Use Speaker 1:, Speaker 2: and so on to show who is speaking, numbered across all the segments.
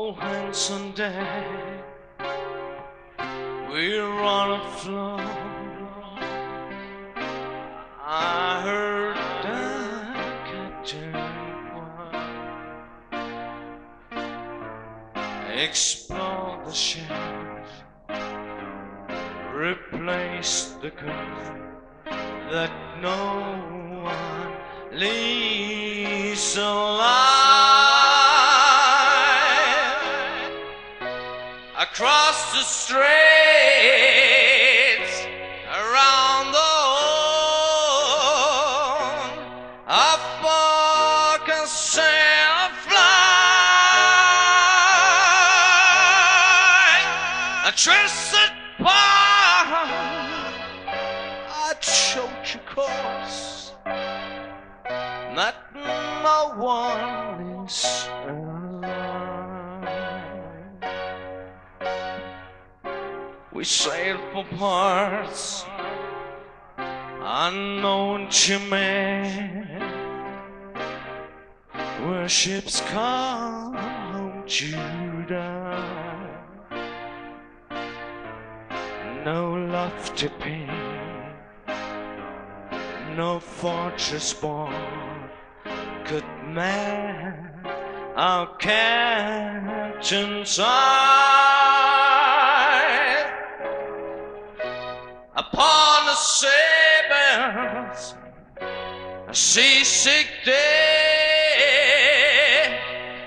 Speaker 1: all hands on deck, we're on a floor. I heard the captain explore the ship, replace the gun that no one leaves alive. Across the straits, around the horn, a fog can sail fly. A twisted part, I chose your course, that no one is alive. We sailed for parts unknown to man, where ships come to die. No lofty pain, no fortress born could man our captain's eye. Upon the sails, a seasick day,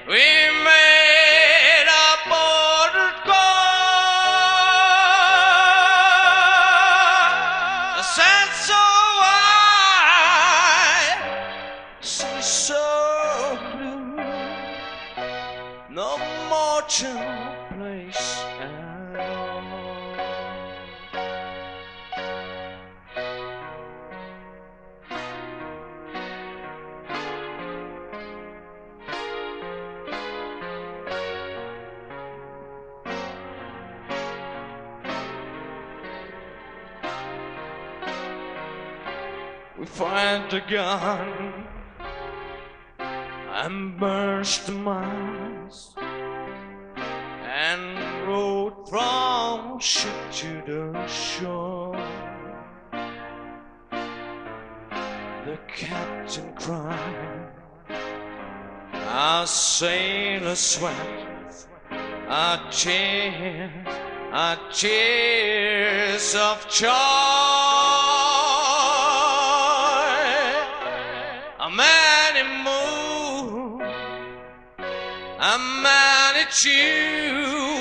Speaker 1: we made our border call. The sand so wide, sea so blue, no more gentle place at all. We fired the gun and burst the mast and rode from ship to the shore. The captain cried, our sailors sweat, our tears of joy. A many moon, a many tune,